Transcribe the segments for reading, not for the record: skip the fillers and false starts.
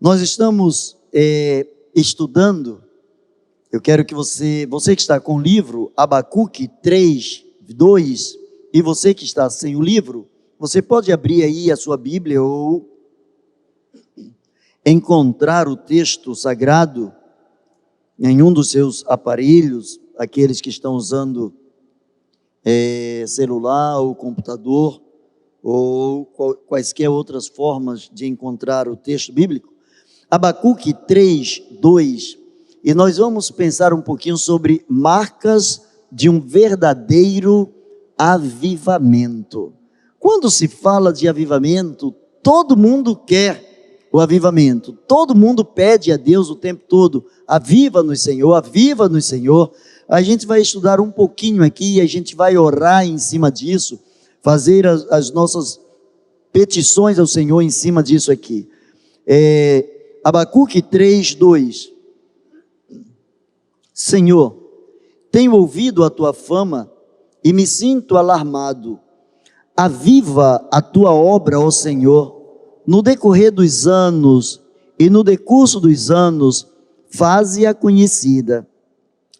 Nós estamos estudando, eu quero que você que está com o livro, Abacuque 3, 2, e você que está sem o livro, você pode abrir aí a sua Bíblia ou encontrar o texto sagrado em um dos seus aparelhos, aqueles que estão usando celular ou computador, ou quaisquer outras formas de encontrar o texto bíblico. Abacuque 3, 2, e nós vamos pensar um pouquinho sobre marcas de um verdadeiro avivamento. Quando se fala de avivamento, todo mundo quer o avivamento, todo mundo pede a Deus o tempo todo: aviva-nos, Senhor, aviva-nos, Senhor. A gente vai estudar um pouquinho aqui, a gente vai orar em cima disso, fazer as nossas petições ao Senhor em cima disso aqui. Abacuque 3, 2. Senhor, tenho ouvido a tua fama e me sinto alarmado. Aviva a tua obra, ó Senhor, no decorrer dos anos e no decurso dos anos, faze-a conhecida.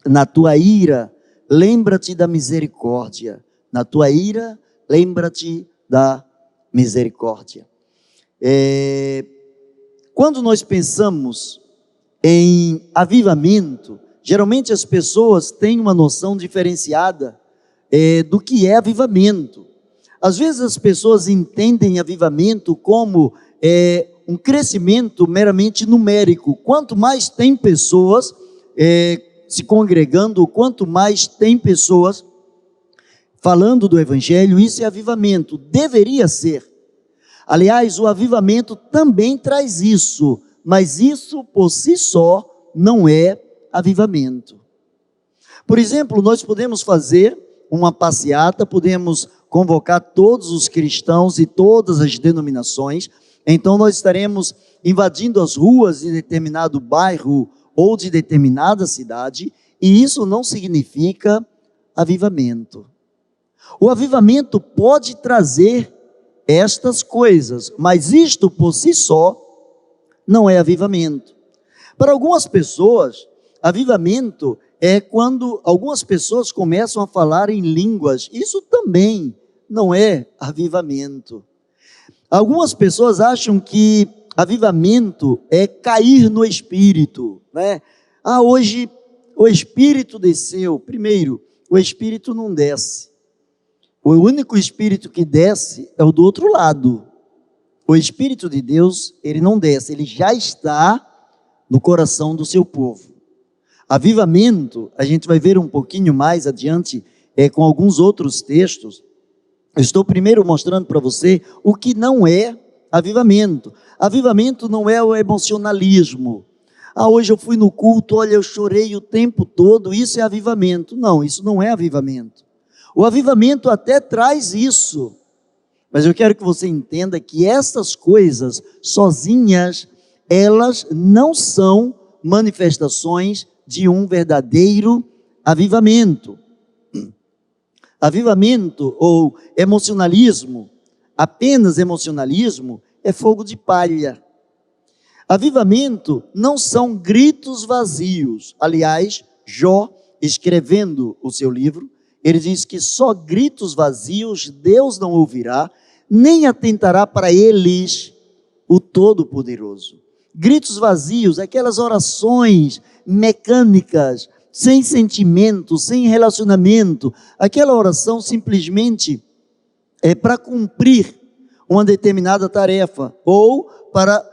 Na tua ira, lembra-te da misericórdia. Na tua ira, lembra-te da misericórdia. Quando nós pensamos em avivamento, geralmente as pessoas têm uma noção diferenciada do que é avivamento. Às vezes as pessoas entendem avivamento como um crescimento meramente numérico. Quanto mais tem pessoas se congregando, quanto mais tem pessoas falando do Evangelho, isso é avivamento. Deveria ser. Aliás, o avivamento também traz isso, mas isso por si só não é avivamento. Por exemplo, nós podemos fazer uma passeata, podemos convocar todos os cristãos e todas as denominações, então nós estaremos invadindo as ruas de determinado bairro ou de determinada cidade, e isso não significa avivamento. O avivamento pode trazer estas coisas, mas isto por si só não é avivamento. Para algumas pessoas, avivamento é quando algumas pessoas começam a falar em línguas. Isso também não é avivamento. Algumas pessoas acham que avivamento é cair no Espírito, né? Hoje o Espírito desceu. Primeiro, o Espírito não desce. O único Espírito que desce é o do outro lado. O Espírito de Deus, ele não desce, ele já está no coração do seu povo. Avivamento, a gente vai ver um pouquinho mais adiante, com alguns outros textos. Eu estou primeiro mostrando para você o que não é avivamento. Avivamento não é o emocionalismo. Hoje eu fui no culto, olha, eu chorei o tempo todo, isso é avivamento. Não, isso não é avivamento. O avivamento até traz isso, mas eu quero que você entenda que essas coisas sozinhas, elas não são manifestações de um verdadeiro avivamento. Avivamento ou emocionalismo, apenas emocionalismo, é fogo de palha. Avivamento não são gritos vazios. Aliás, Jó, escrevendo o seu livro, ele diz que só gritos vazios Deus não ouvirá, nem atentará para eles o Todo-Poderoso. Gritos vazios, aquelas orações mecânicas, sem sentimento, sem relacionamento, aquela oração simplesmente é para cumprir uma determinada tarefa, ou para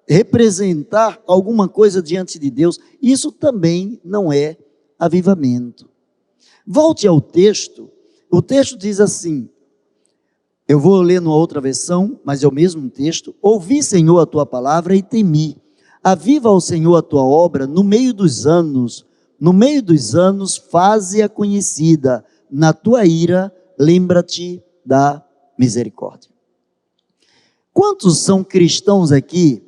representar alguma coisa diante de Deus. Isso também não é avivamento. Volte ao texto, o texto diz assim, eu vou ler numa outra versão, mas é o mesmo texto: ouvi, Senhor, a tua palavra e temi. Aviva ao Senhor a tua obra no meio dos anos faze-a conhecida. Na tua ira, lembra-te da misericórdia. Quantos são cristãos aqui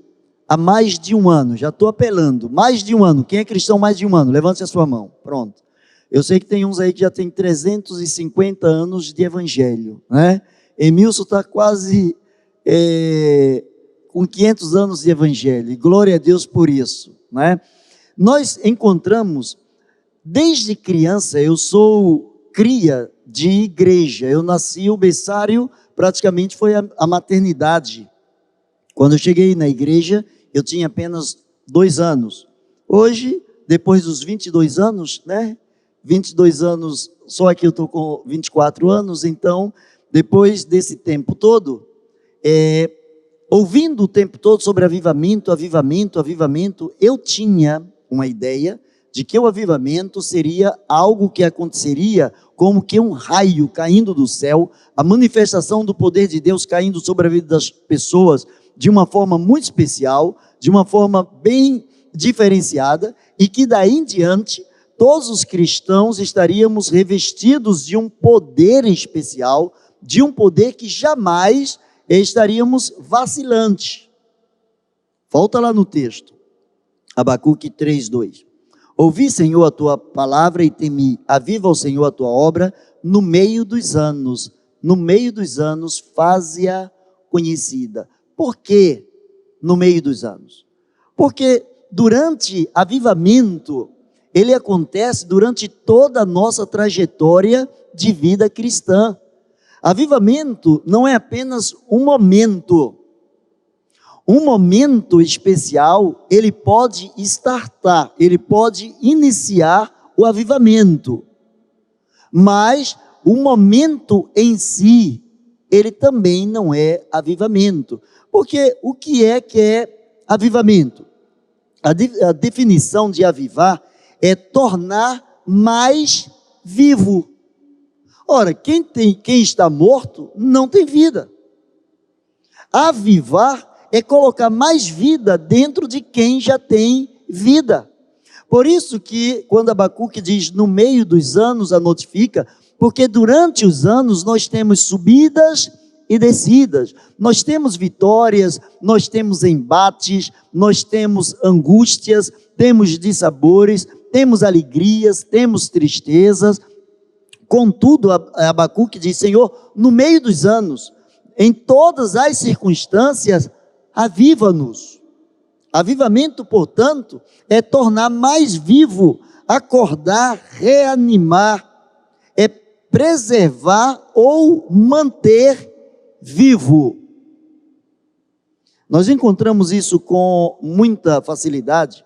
há mais de um ano? Já estou apelando, mais de um ano. Quem é cristão mais de um ano? Levante a sua mão, pronto. Eu sei que tem uns aí que já tem 350 anos de evangelho, né? Emilson está quase com 500 anos de evangelho, e glória a Deus por isso, né? Nós encontramos, desde criança, eu sou cria de igreja, eu nasci, o berçário praticamente foi a maternidade. Quando eu cheguei na igreja, eu tinha apenas 2 anos. Hoje, depois dos 22 anos, né? 22 anos, só aqui eu estou com 24 anos, então, depois desse tempo todo, ouvindo o tempo todo sobre avivamento, eu tinha uma ideia de que o avivamento seria algo que aconteceria como que um raio caindo do céu, a manifestação do poder de Deus caindo sobre a vida das pessoas de uma forma muito especial, de uma forma bem diferenciada, e que daí em diante todos os cristãos estaríamos revestidos de um poder especial, de um poder que jamais estaríamos vacilantes. Volta lá no texto, Abacuque 3:2. Ouvi, Senhor, a tua palavra e temi, aviva, ó Senhor, a tua obra no meio dos anos, faze-a conhecida. Por que no meio dos anos? Porque durante avivamento, ele acontece durante toda a nossa trajetória de vida cristã. Avivamento não é apenas um momento especial, ele pode startar, ele pode iniciar o avivamento, mas o momento em si, ele também não é avivamento, porque o que é avivamento? A definição de avivar é tornar mais vivo. Ora, quem está morto não tem vida. Avivar é colocar mais vida dentro de quem já tem vida. Por isso que quando Abacuque diz no meio dos anos a notifica, porque durante os anos nós temos subidas e descidas, nós temos vitórias, nós temos embates, nós temos angústias, temos dissabores, temos alegrias, temos tristezas. Contudo, Abacuque diz, Senhor, no meio dos anos, em todas as circunstâncias, aviva-nos. Avivamento, portanto, é tornar mais vivo, acordar, reanimar, é preservar ou manter vivo. Nós encontramos isso com muita facilidade,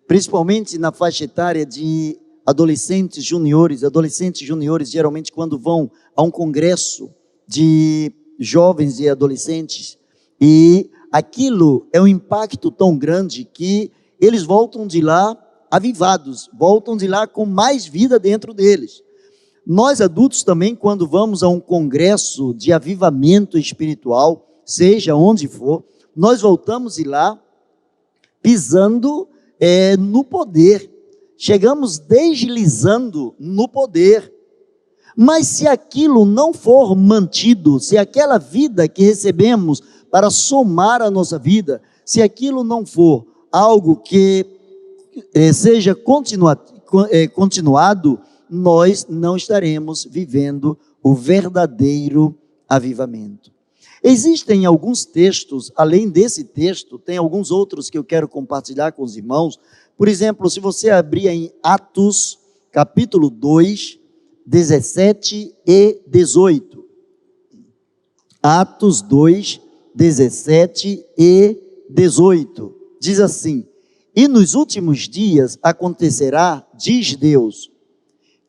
principalmente na faixa etária de adolescentes juniores. Adolescentes juniores, geralmente, quando vão a um congresso de jovens e adolescentes, e aquilo é um impacto tão grande que eles voltam de lá avivados, voltam de lá com mais vida dentro deles. Nós adultos também, quando vamos a um congresso de avivamento espiritual, seja onde for, nós voltamos de lá pisando no poder, chegamos deslizando no poder. Mas se aquilo não for mantido, se aquela vida que recebemos para somar a nossa vida, se aquilo não for algo que seja continuado, nós não estaremos vivendo o verdadeiro avivamento. Existem alguns textos, além desse texto, tem alguns outros que eu quero compartilhar com os irmãos. Por exemplo, se você abrir em Atos, capítulo 2, 17 e 18. Atos 2, 17 e 18. Diz assim: e nos últimos dias acontecerá, diz Deus,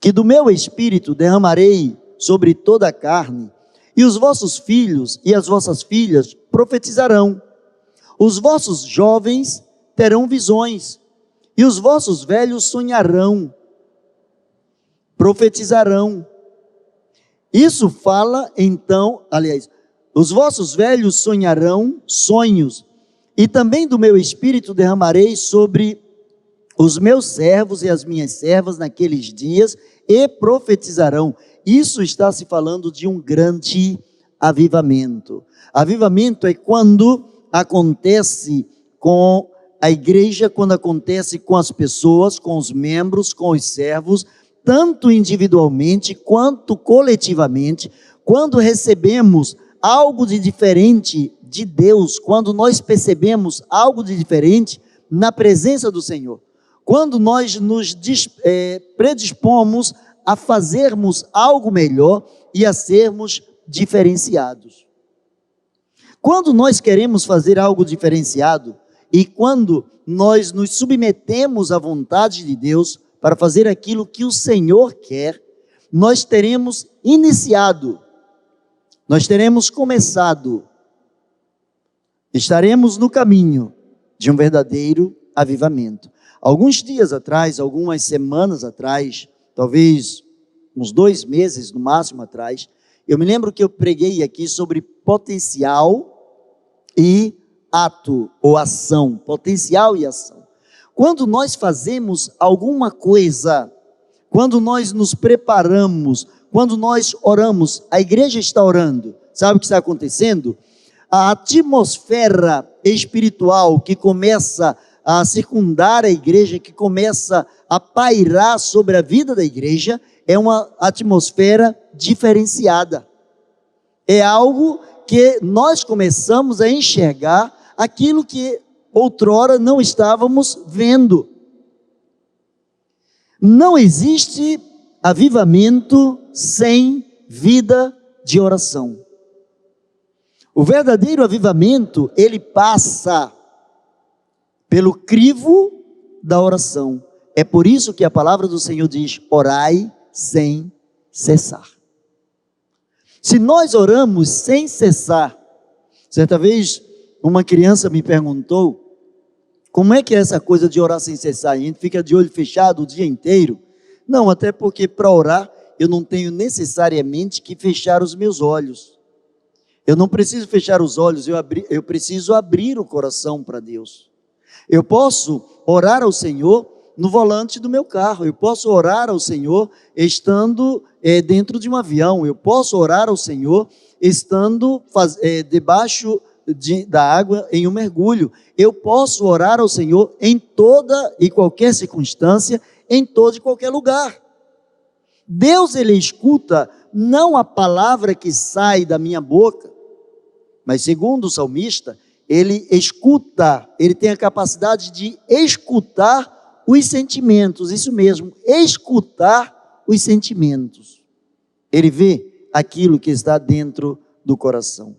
que do meu espírito derramarei sobre toda a carne, e os vossos filhos e as vossas filhas profetizarão, os vossos jovens terão visões, e os vossos velhos sonharão, profetizarão. Isso fala então, aliás, os vossos velhos sonharão sonhos, e também do meu espírito derramarei sobre os meus servos e as minhas servas naqueles dias, e profetizarão. Isso está se falando de um grande avivamento. Avivamento é quando acontece com a igreja, quando acontece com as pessoas, com os membros, com os servos, tanto individualmente quanto coletivamente, quando recebemos algo de diferente de Deus, quando nós percebemos algo de diferente na presença do Senhor, quando nós nos predispomos a fazermos algo melhor e a sermos diferenciados. Quando nós queremos fazer algo diferenciado e quando nós nos submetemos à vontade de Deus para fazer aquilo que o Senhor quer, nós teremos iniciado, nós teremos começado, estaremos no caminho de um verdadeiro avivamento. Alguns dias atrás, algumas semanas atrás, talvez uns 2 meses no máximo atrás, eu me lembro que eu preguei aqui sobre potencial e ato ou ação, potencial e ação. Quando nós fazemos alguma coisa, quando nós nos preparamos, quando nós oramos, a igreja está orando, sabe o que está acontecendo? A atmosfera espiritual que começa a circundar a igreja, que começa a pairar sobre a vida da igreja, é uma atmosfera diferenciada. É algo que nós começamos a enxergar aquilo que outrora não estávamos vendo. Não existe avivamento sem vida de oração. O verdadeiro avivamento, ele passa pelo crivo da oração. É por isso que a palavra do Senhor diz: orai sem cessar. Se nós oramos sem cessar, certa vez uma criança me perguntou, como é que é essa coisa de orar sem cessar? A gente fica de olho fechado o dia inteiro? Não, até porque para orar eu não tenho necessariamente que fechar os meus olhos. Eu não preciso fechar os olhos, eu preciso abrir o coração para Deus. Eu posso orar ao Senhor no volante do meu carro, eu posso orar ao Senhor estando dentro de um avião, eu posso orar ao Senhor estando debaixo da água em um mergulho, eu posso orar ao Senhor em toda e qualquer circunstância, em todo e qualquer lugar. Deus, ele escuta não a palavra que sai da minha boca, mas segundo o salmista, ele escuta, ele tem a capacidade de escutar os sentimentos, isso mesmo, escutar os sentimentos. Ele vê aquilo que está dentro do coração.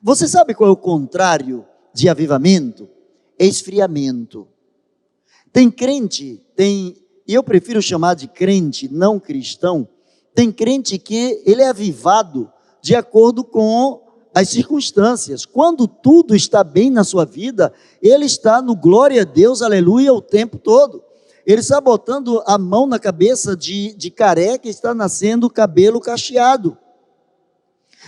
Você sabe qual é o contrário de avivamento? Esfriamento. Tem crente, e eu prefiro chamar de crente não cristão, tem crente que ele é avivado de acordo com as circunstâncias. Quando tudo está bem na sua vida, ele está no glória a Deus, aleluia, o tempo todo. Ele está botando a mão na cabeça de careca e está nascendo cabelo cacheado.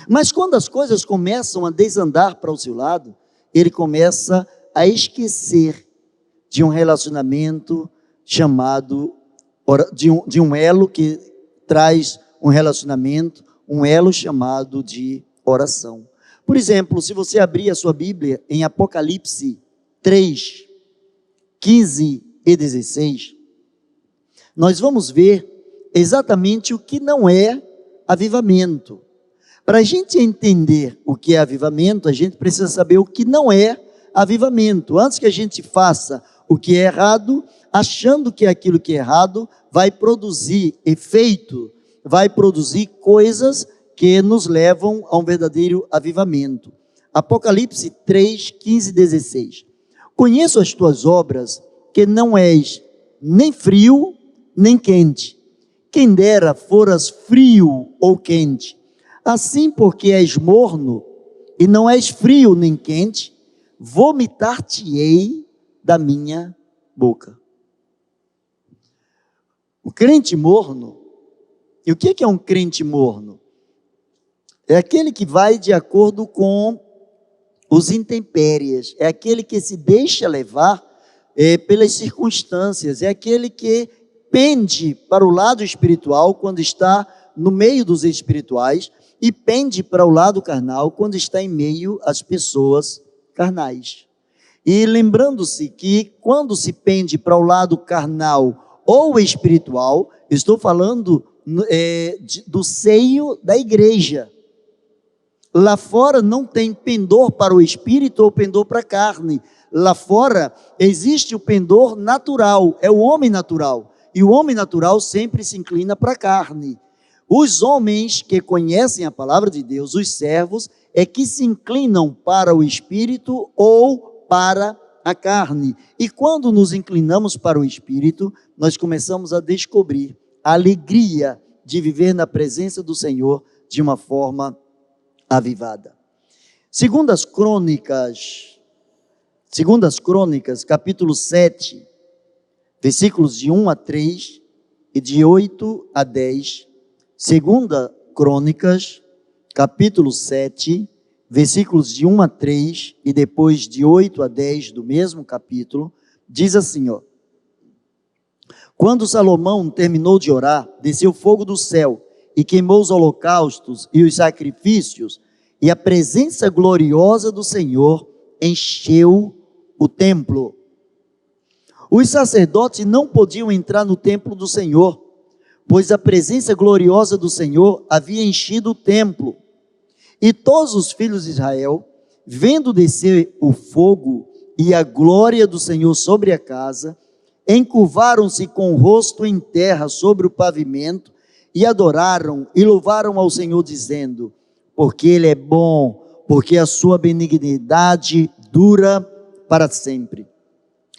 Mas quando as coisas começam a desandar para o seu lado, ele começa a esquecer de um relacionamento chamado, de um elo que traz um relacionamento, um elo chamado de oração. Por exemplo, se você abrir a sua Bíblia em Apocalipse 3, 15 e 16, nós vamos ver exatamente o que não é avivamento. Para a gente entender o que é avivamento, a gente precisa saber o que não é avivamento. Antes que a gente faça o que é errado, achando que aquilo que é errado vai produzir efeito, vai produzir coisas que nos levam a um verdadeiro avivamento. Apocalipse 3, 15 e 16. Conheço as tuas obras, que não és nem frio, nem quente. Quem dera foras frio ou quente. Assim, porque és morno, e não és frio nem quente, vomitar-te-ei da minha boca. O crente morno, e o que é um crente morno? É aquele que vai de acordo com os intempéries, é aquele que se deixa levar pelas circunstâncias, é aquele que pende para o lado espiritual quando está no meio dos espirituais e pende para o lado carnal quando está em meio às pessoas carnais. E lembrando-se que quando se pende para o lado carnal ou espiritual, estou falando do seio da igreja. Lá fora não tem pendor para o espírito ou pendor para a carne. Lá fora existe o pendor natural, é o homem natural. E o homem natural sempre se inclina para a carne. Os homens que conhecem a palavra de Deus, os servos, é que se inclinam para o espírito ou para a carne. E quando nos inclinamos para o espírito, nós começamos a descobrir a alegria de viver na presença do Senhor de uma forma avivada. Segundo as Crônicas, capítulo 7, versículos de 1 a 3 e de 8 a 10. Segunda Crônicas, capítulo 7, versículos de 1 a 3 e depois de 8 a 10 do mesmo capítulo, diz assim, ó: Quando Salomão terminou de orar, desceu fogo do céu e queimou os holocaustos e os sacrifícios, e a presença gloriosa do Senhor encheu o templo. Os sacerdotes não podiam entrar no templo do Senhor, pois a presença gloriosa do Senhor havia enchido o templo. E todos os filhos de Israel, vendo descer o fogo e a glória do Senhor sobre a casa, encurvaram-se com o rosto em terra sobre o pavimento e adoraram e louvaram ao Senhor, dizendo: porque Ele é bom, porque a sua benignidade dura para sempre.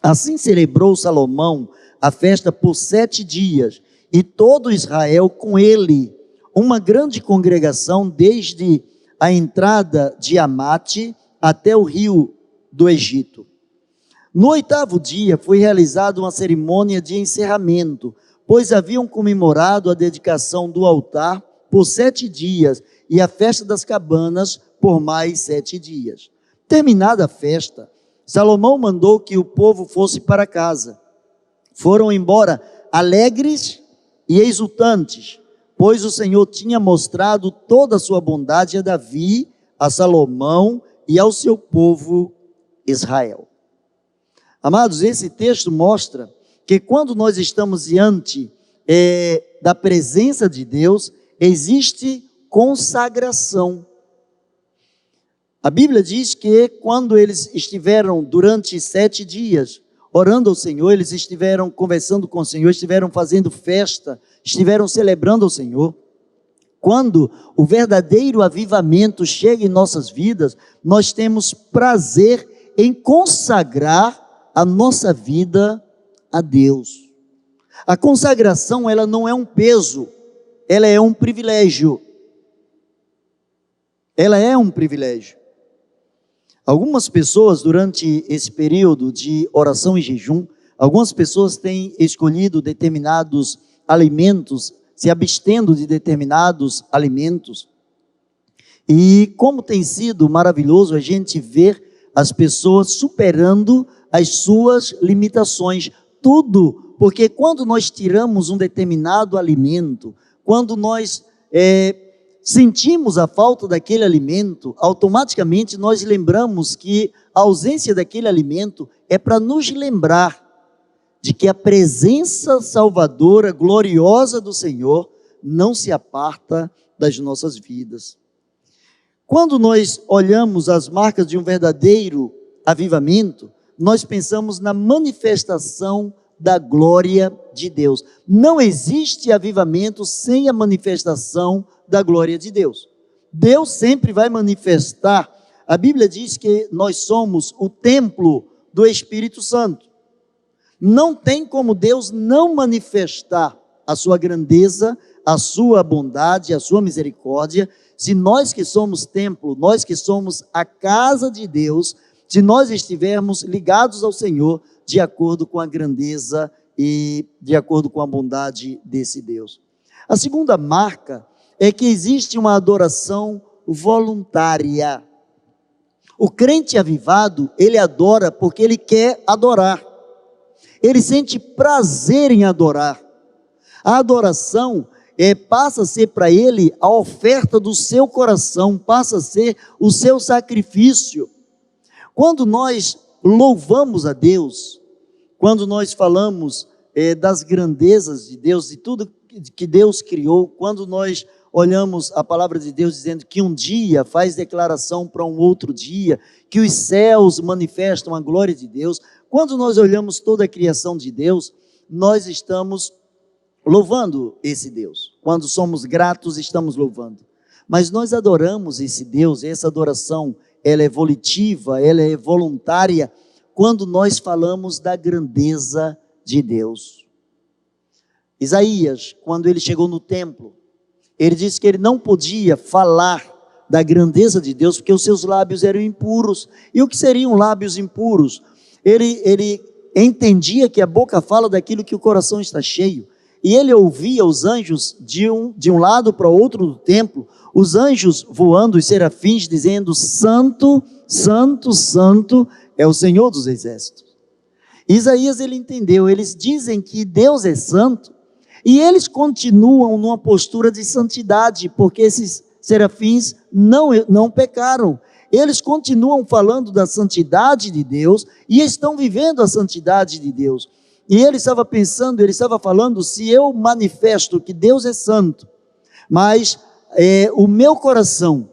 Assim celebrou Salomão a festa por 7 dias, e todo Israel com ele, uma grande congregação, desde a entrada de Amate até o rio do Egito. No 8º dia foi realizada uma cerimônia de encerramento, pois haviam comemorado a dedicação do altar por 7 dias e a festa das cabanas por mais 7 dias. Terminada a festa, Salomão mandou que o povo fosse para casa. Foram embora alegres e exultantes, pois o Senhor tinha mostrado toda a sua bondade a Davi, a Salomão e ao seu povo Israel. Amados, esse texto mostra que quando nós estamos diante da presença de Deus, existe consagração. A Bíblia diz que quando eles estiveram durante 7 dias orando ao Senhor, eles estiveram conversando com o Senhor, estiveram fazendo festa, estiveram celebrando ao Senhor. Quando o verdadeiro avivamento chega em nossas vidas, nós temos prazer em consagrar a nossa vida a Deus. A consagração, ela não é um peso, ela é um privilégio. Ela é um privilégio. Algumas pessoas, durante esse período de oração e jejum, algumas pessoas têm escolhido determinados alimentos, se abstendo de determinados alimentos. E como tem sido maravilhoso a gente ver as pessoas superando as suas limitações. Tudo, porque quando nós tiramos um determinado alimento, quando nós sentimos a falta daquele alimento, automaticamente nós lembramos que a ausência daquele alimento é para nos lembrar de que a presença salvadora, gloriosa do Senhor não se aparta das nossas vidas. Quando nós olhamos as marcas de um verdadeiro avivamento, nós pensamos na manifestação da glória de Deus. Não existe avivamento sem a manifestação da glória de Deus. Deus sempre vai manifestar. A Bíblia diz que nós somos o templo do Espírito Santo. Não tem como Deus não manifestar a sua grandeza, a sua bondade, a sua misericórdia, se nós que somos templo, nós que somos a casa de Deus, se nós estivermos ligados ao Senhor, de acordo com a grandeza e de acordo com a bondade desse Deus. A segunda marca é que existe uma adoração voluntária. O crente avivado, ele adora porque ele quer adorar. Ele sente prazer em adorar. A adoração passa a ser para ele a oferta do seu coração, passa a ser o seu sacrifício. Quando nós louvamos a Deus, quando nós falamos das grandezas de Deus, de tudo que Deus criou, quando nós olhamos a palavra de Deus dizendo que um dia faz declaração para um outro dia, que os céus manifestam a glória de Deus. Quando nós olhamos toda a criação de Deus, nós estamos louvando esse Deus. Quando somos gratos, estamos louvando. Mas nós adoramos esse Deus, essa adoração, ela é volitiva, ela é voluntária, quando nós falamos da grandeza de Deus. Isaías, quando ele chegou no templo, ele disse que ele não podia falar da grandeza de Deus, porque os seus lábios eram impuros. E o que seriam lábios impuros? Ele entendia que a boca fala daquilo que o coração está cheio. E ele ouvia os anjos de um lado para o outro do templo, os anjos voando, os serafins, dizendo: Santo, Santo, Santo é o Senhor dos exércitos. Isaías, ele entendeu, eles dizem que Deus é santo, e eles continuam numa postura de santidade, porque esses serafins não pecaram. Eles continuam falando da santidade de Deus, e estão vivendo a santidade de Deus. E ele estava pensando, ele estava falando: se eu manifesto que Deus é santo, mas o meu coração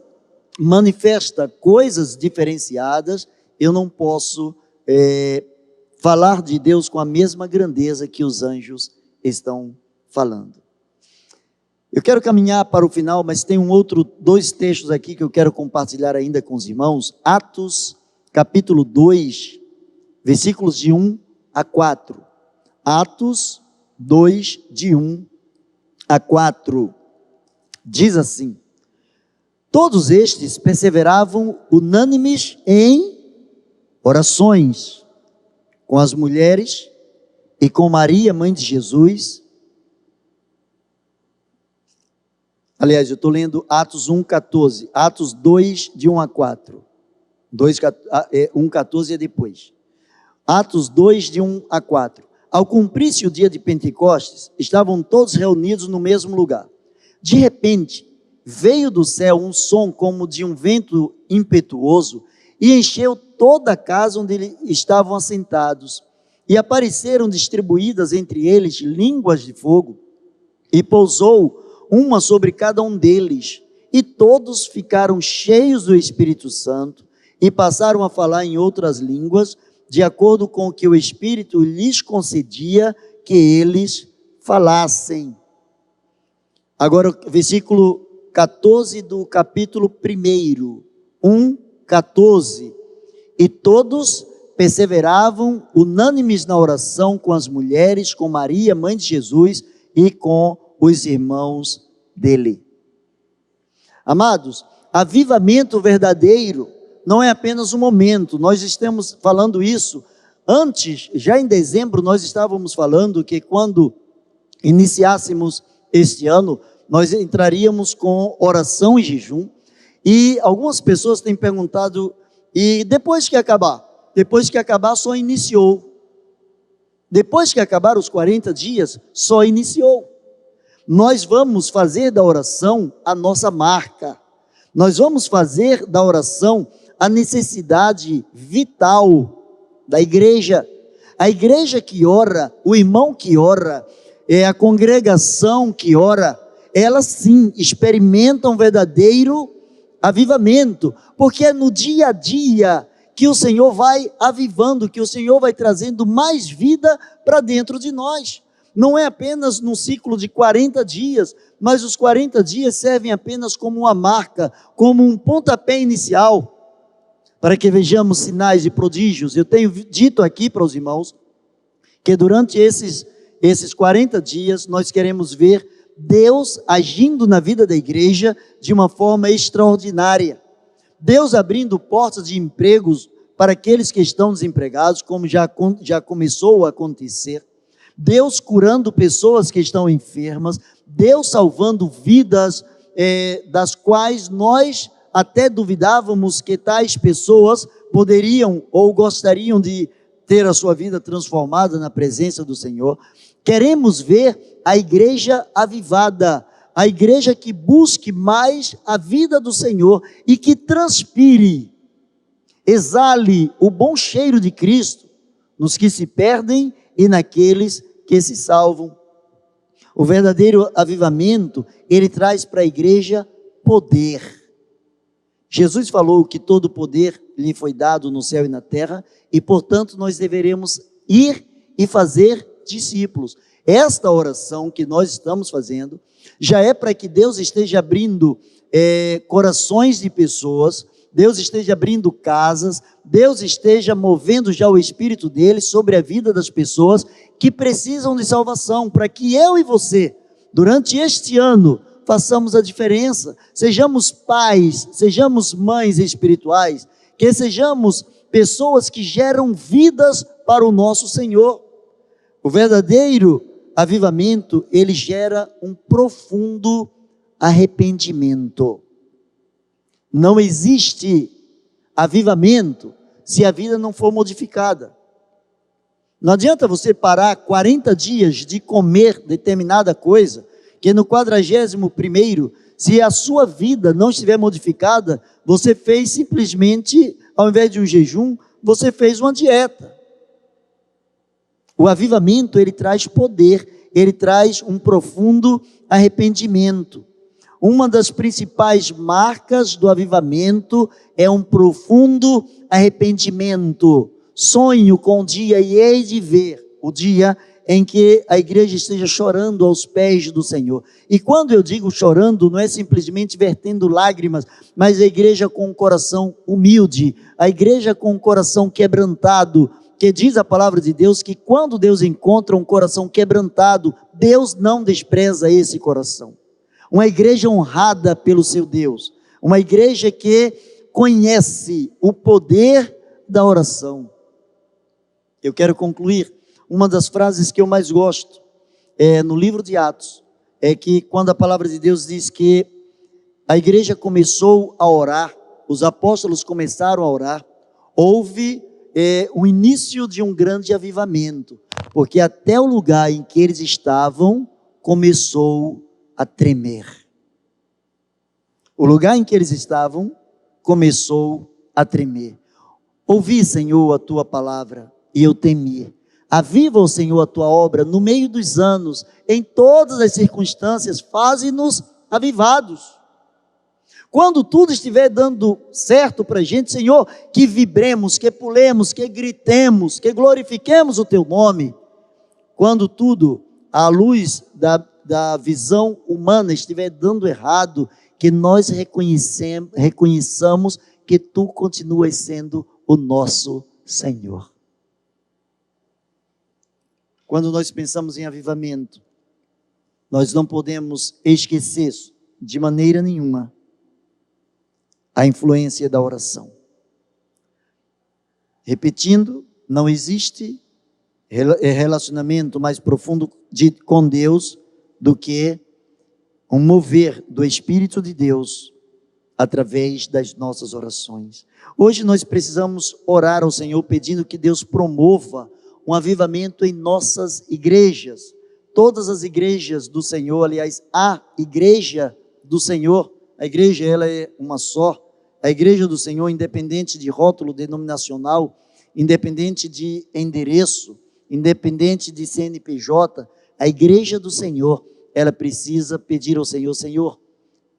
manifesta coisas diferenciadas, eu não posso falar de Deus com a mesma grandeza que os anjos estão falando. Eu quero caminhar para o final, mas tem dois textos aqui que eu quero compartilhar ainda com os irmãos. Atos, capítulo 2, versículos de 1 a 4. Atos 2, de 1 a 4. Diz assim: todos estes perseveravam unânimes em orações, com as mulheres e com Maria, mãe de Jesus. Aliás, eu estou lendo Atos 1,14. Atos 2, de 1 a 4. 1,14 é depois. Atos 2, de 1 a 4. Ao cumprir-se o dia de Pentecostes, estavam todos reunidos no mesmo lugar. De repente, veio do céu um som como de um vento impetuoso e encheu toda a casa onde eles estavam assentados. E apareceram distribuídas entre eles línguas de fogo, e pousou uma sobre cada um deles. E todos ficaram cheios do Espírito Santo e passaram a falar em outras línguas, de acordo com o que o Espírito lhes concedia que eles falassem. Agora, versículo 14 do capítulo 1, 1:14. E todos perseveravam unânimes na oração com as mulheres, com Maria, mãe de Jesus, e com os irmãos dele. Amados, avivamento verdadeiro não é apenas um momento. Nós estamos falando isso antes, já em dezembro, nós estávamos falando que quando iniciássemos este ano, nós entraríamos com oração e jejum. E algumas pessoas têm perguntado: e depois que acabar? Depois que acabar, só iniciou. Depois que acabar os 40 dias, só iniciou. Nós vamos fazer da oração a nossa marca. Nós vamos fazer da oração a necessidade vital da igreja. A igreja que ora, o irmão que ora, a congregação que ora, elas sim experimentam um verdadeiro avivamento, porque é no dia a dia que o Senhor vai avivando, que o Senhor vai trazendo mais vida para dentro de nós. Não é apenas num ciclo de 40 dias, mas os 40 dias servem apenas como uma marca, como um pontapé inicial, para que vejamos sinais e prodígios. Eu tenho dito aqui para os irmãos, que durante esses 40 dias, nós queremos ver Deus agindo na vida da igreja de uma forma extraordinária. Deus abrindo portas de empregos para aqueles que estão desempregados, como já começou a acontecer. Deus curando pessoas que estão enfermas. Deus salvando vidas das quais nós até duvidávamos que tais pessoas poderiam ou gostariam de ter a sua vida transformada na presença do Senhor. Queremos ver a igreja avivada, a igreja que busque mais a vida do Senhor e que transpire, exale o bom cheiro de Cristo nos que se perdem e naqueles que se salvam. O verdadeiro avivamento, ele traz para a igreja poder. Jesus falou que todo poder lhe foi dado no céu e na terra, e portanto nós deveremos ir e fazer discípulos. Esta oração que nós estamos fazendo, já é para que Deus esteja abrindo corações de pessoas, Deus esteja abrindo casas, Deus esteja movendo já o Espírito dele sobre a vida das pessoas que precisam de salvação, para que eu e você, durante este ano, façamos a diferença, sejamos pais, sejamos mães espirituais, que sejamos pessoas que geram vidas para o nosso Senhor. O verdadeiro avivamento, ele gera um profundo arrependimento. Não existe avivamento se a vida não for modificada. Não adianta você parar 40 dias de comer determinada coisa, que no 41º, se a sua vida não estiver modificada, você fez simplesmente, ao invés de um jejum, você fez uma dieta. O avivamento, ele traz poder, ele traz um profundo arrependimento. Uma das principais marcas do avivamento é um profundo arrependimento. Sonho com o dia e hei de ver o dia em que a igreja esteja chorando aos pés do Senhor. E quando eu digo chorando, não é simplesmente vertendo lágrimas, mas a igreja com o coração humilde, a igreja com o coração quebrantado, que diz a palavra de Deus que quando Deus encontra um coração quebrantado, Deus não despreza esse coração. Uma igreja honrada pelo seu Deus, uma igreja que conhece o poder da oração. Eu quero concluir, uma das frases que eu mais gosto, no livro de Atos, é que quando a palavra de Deus diz que a igreja começou a orar, os apóstolos começaram a orar, houve o início de um grande avivamento, porque até o lugar em que eles estavam, começou a tremer. O lugar em que eles estavam começou a tremer. Ouvi, Senhor, a tua palavra, e eu temi. Aviva, ó Senhor, a tua obra no meio dos anos, em todas as circunstâncias, faze-nos avivados. Quando tudo estiver dando certo para a gente, Senhor, que vibremos, que pulemos, que gritemos, que glorifiquemos o teu nome. Quando tudo, à luz da visão humana, estiver dando errado, que nós reconheçamos que tu continuas sendo o nosso Senhor. Quando nós pensamos em avivamento, nós não podemos esquecer de maneira nenhuma a influência da oração. Repetindo, não existe relacionamento mais profundo com Deus do que um mover do Espírito de Deus através das nossas orações. Hoje nós precisamos orar ao Senhor pedindo que Deus promova um avivamento em nossas igrejas. Todas as igrejas do Senhor, aliás, a igreja do Senhor, a igreja ela é uma só, a igreja do Senhor, independente de rótulo denominacional, independente de endereço, independente de CNPJ, a igreja do Senhor, ela precisa pedir ao Senhor, Senhor,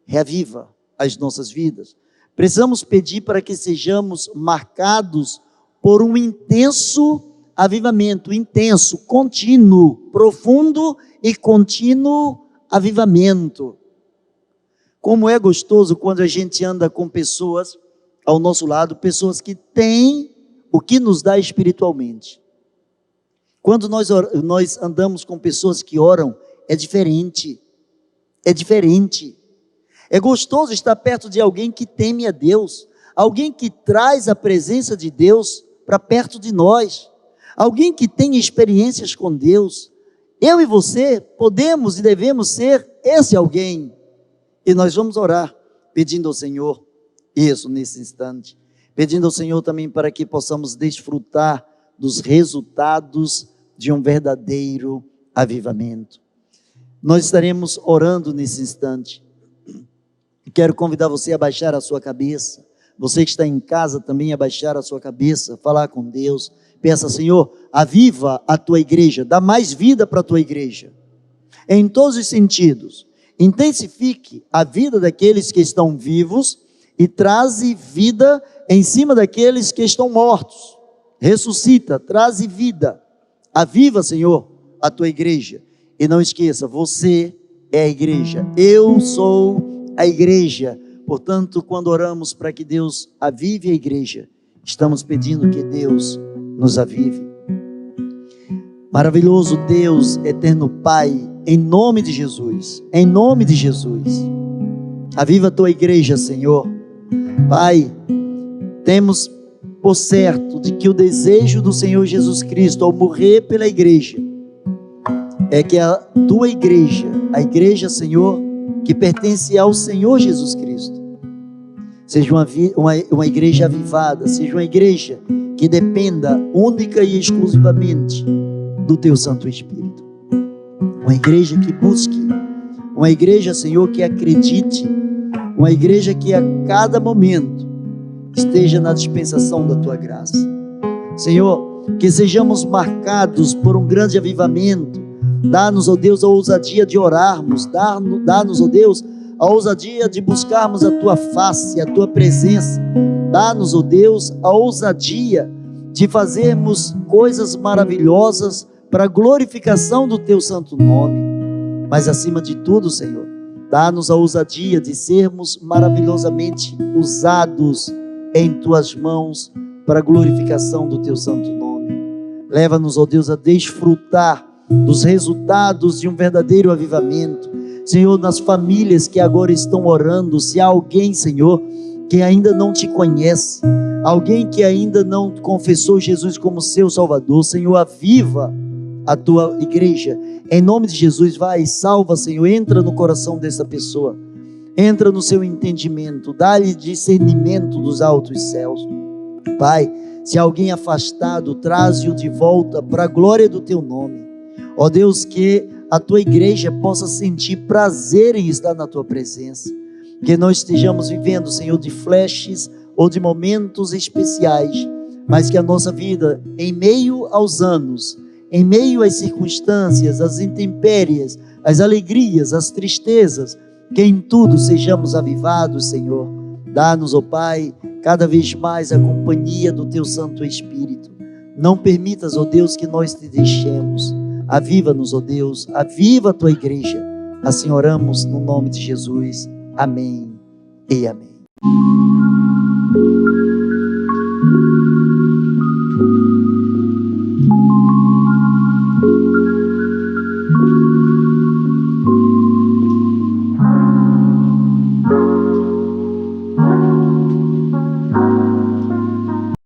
reaviva as nossas vidas. Precisamos pedir para que sejamos marcados por um intenso avivamento, intenso, contínuo, profundo e contínuo avivamento. Como é gostoso quando a gente anda com pessoas ao nosso lado, pessoas que têm o que nos dá espiritualmente. Quando nós andamos com pessoas que oram, é diferente. É diferente. É gostoso estar perto de alguém que teme a Deus, alguém que traz a presença de Deus para perto de nós, alguém que tem experiências com Deus. Eu e você podemos e devemos ser esse alguém. E nós vamos orar, pedindo ao Senhor isso nesse instante, pedindo ao Senhor também para que possamos desfrutar dos resultados de um verdadeiro avivamento. Nós estaremos orando nesse instante. Quero convidar você a baixar a sua cabeça. Você que está em casa também a baixar a sua cabeça, falar com Deus. Peça, Senhor, aviva a tua igreja, dá mais vida para a tua igreja. em todos os sentidos. Intensifique a vida daqueles que estão vivos e traze vida em cima daqueles que estão mortos. Ressuscita, traze vida. Aviva, Senhor, a tua igreja. E não esqueça, você é a igreja. Eu sou a igreja. Portanto, quando oramos para que Deus avive a igreja, estamos pedindo que Deus nos avive. Maravilhoso Deus, eterno Pai, em nome de Jesus, em nome de Jesus, aviva a tua igreja, Senhor. Pai, temos por certo de que o desejo do Senhor Jesus Cristo ao morrer pela igreja é que a tua igreja, a igreja, Senhor, que pertence ao Senhor Jesus Cristo, seja uma igreja avivada, seja uma igreja que dependa única e exclusivamente do teu Santo Espírito, uma igreja que busque, uma igreja, Senhor, que acredite, uma igreja que a cada momento esteja na dispensação da tua graça. Senhor, que sejamos marcados por um grande avivamento. Dá-nos, ó Deus, a ousadia de orarmos, dá-nos, ó Deus, a ousadia de buscarmos a tua face, a tua presença. Dá-nos, ó Deus, a ousadia de fazermos coisas maravilhosas para a glorificação do teu santo nome. Mas acima de tudo, Senhor, dá-nos a ousadia de sermos maravilhosamente usados em tuas mãos para a glorificação do teu santo nome. Leva-nos, ó Deus, a desfrutar dos resultados de um verdadeiro avivamento. Senhor, nas famílias que agora estão orando, se há alguém, Senhor, que ainda não te conhece, alguém que ainda não confessou Jesus como seu Salvador, Senhor, aviva a tua igreja, em nome de Jesus. Vai, salva, Senhor, entra no coração dessa pessoa, entra no seu entendimento, dá-lhe discernimento dos altos céus. Pai, se alguém afastado, traze-o de volta para a glória do teu nome. Ó Deus, que a tua igreja possa sentir prazer em estar na tua presença, que não estejamos vivendo, Senhor, de flashes ou de momentos especiais, mas que a nossa vida, em meio aos anos, em meio às circunstâncias, às intempéries, às alegrias, às tristezas, que em tudo sejamos avivados, Senhor. Dá-nos, ó Pai, cada vez mais a companhia do teu Santo Espírito. Não permitas, ó Deus, que nós te deixemos. Aviva-nos, ó Deus, aviva a tua igreja. Assim oramos no nome de Jesus. Amém e amém.